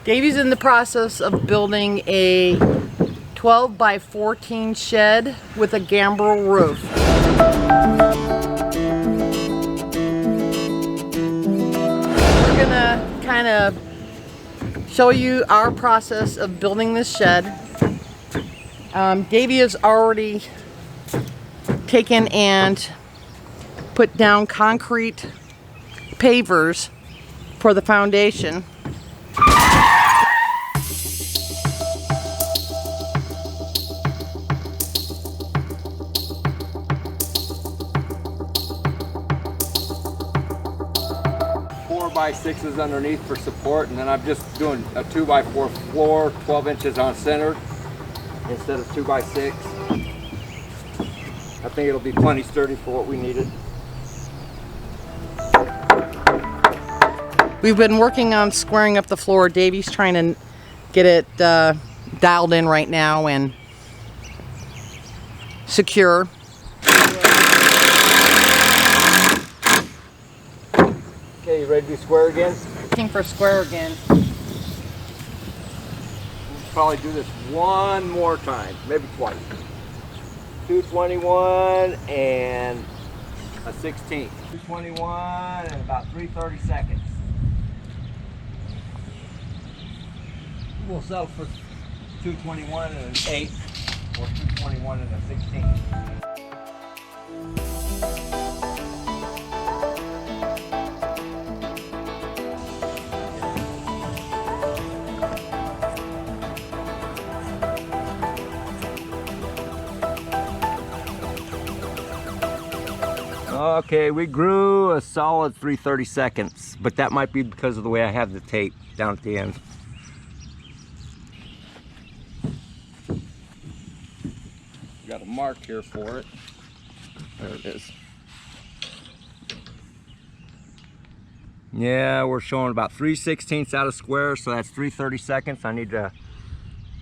Davey's in the process of building a 12 by 14 shed with a gambrel roof. We're gonna kind of show you our process of building this shed. Davey has already taken and put down concrete pavers for the foundation. By 6s underneath for support, and then I'm just doing a 2x4 floor, 12 inches on center instead of 2x6. I think it'll be plenty sturdy for what we needed. We've been working on squaring up the floor. Davey's trying to get it dialed in right now and secure. Okay, you ready to do square again? Looking for square again. We'll probably do this one more time, maybe twice. 221 and a 16th. 221 and about 330 seconds. We'll settle for 221 and an 8 or 221 and a 16th. Okay, we grew a solid 330 seconds, but that might be because of the way I have the tape down at the end. Got a mark here for it. There it is. Yeah, we're showing about 3/16 out of square, so that's 330 seconds. I need to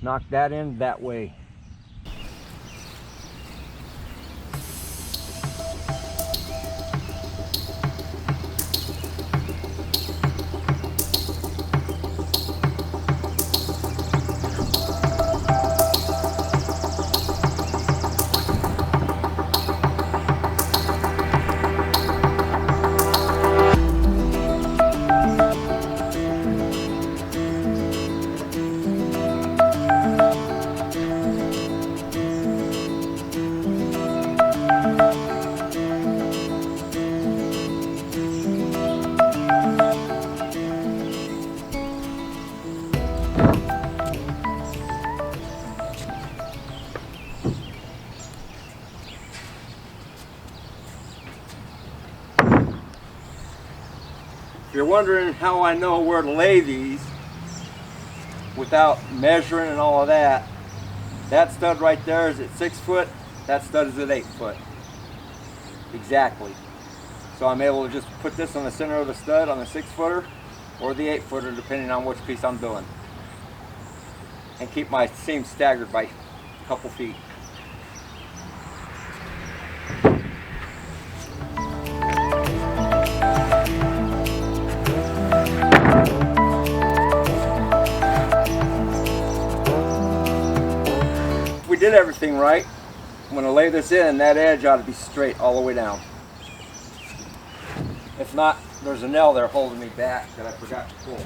knock that in that way. If you're wondering how I know where to lay these without measuring and all of that, that stud right there is at 6 foot, that stud is at 8 foot. Exactly. So I'm able to just put this on the center of the stud on the 6 footer or the 8 footer depending on which piece I'm doing. And keep my seam staggered by a couple feet. If we did everything right, I'm going to lay this in, that edge ought to be straight all the way down. If not, there's a nail there holding me back that I forgot to pull.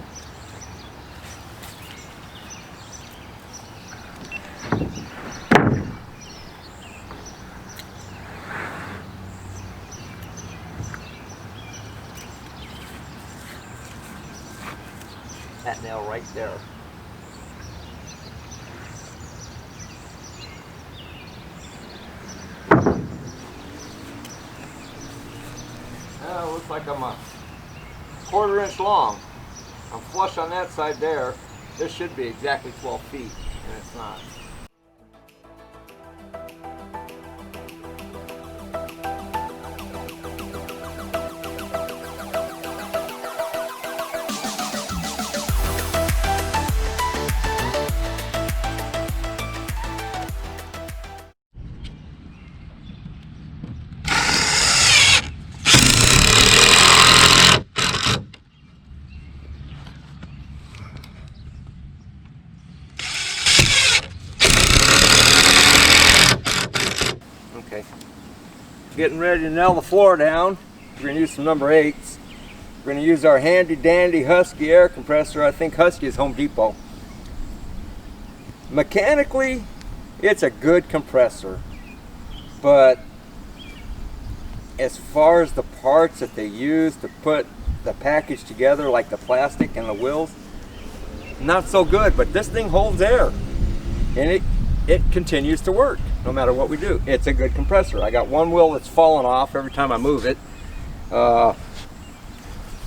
That nail right there. Looks like I'm a 1/4 inch long. I'm flush on that side there. This should be exactly 12 feet, and it's not. Okay. Getting ready to nail the floor down. We're going to use some number 8s. We're going to use our handy dandy Husky air compressor. I think Husky is Home Depot. Mechanically, it's a good compressor, but as far as the parts that they use to put the package together, like the plastic and the wheels, not so good. But this thing holds air, and it continues to work no matter what we do. It's a good compressor. I got one wheel that's falling off every time I move it.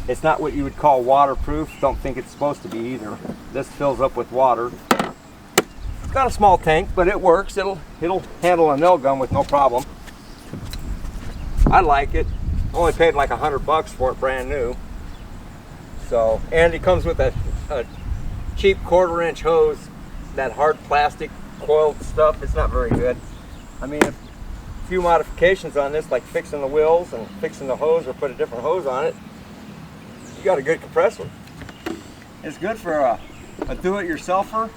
It's not what you would call waterproof. Don't think it's supposed to be either. This fills up with water. It's got a small tank, but it works. It'll handle a nail gun with no problem. I like it. Only paid like $100 for it brand new. So, and it comes with a cheap 1/4-inch hose, that hard plastic coiled stuff. It's not very good. I mean, a few modifications on this, like fixing the wheels and fixing the hose or put a different hose on it, you got a good compressor. It's good for a do-it-yourselfer.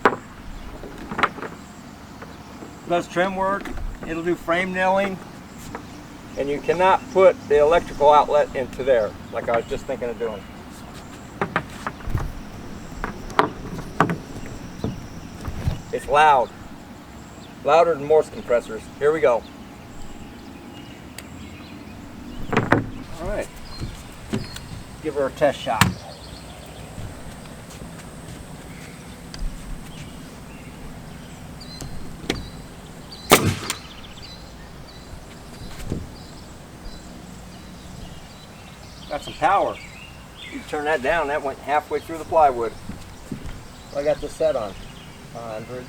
Does trim work. It'll do frame nailing. And you cannot put the electrical outlet into there, like I was just thinking of doing. It's loud. Louder than most compressors. Here we go. All right. Give her a test shot. Got some power. You turn that down, that went halfway through the plywood. I got this set on 100.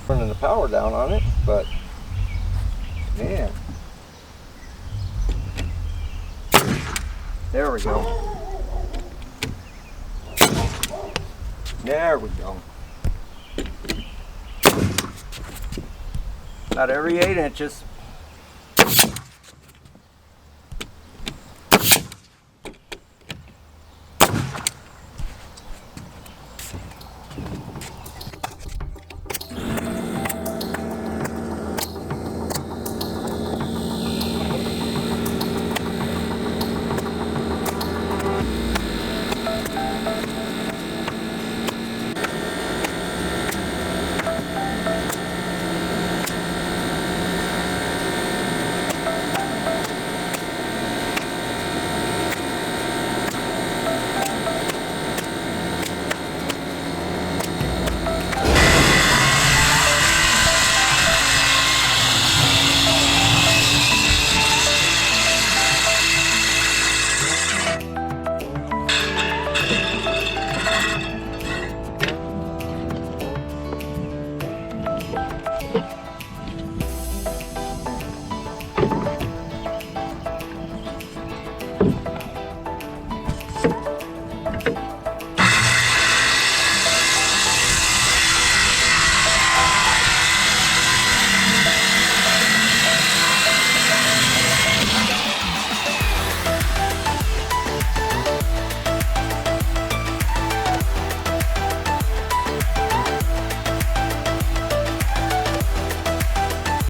Turning the power down on it, but man. There we go. There we go. About every 8 inches.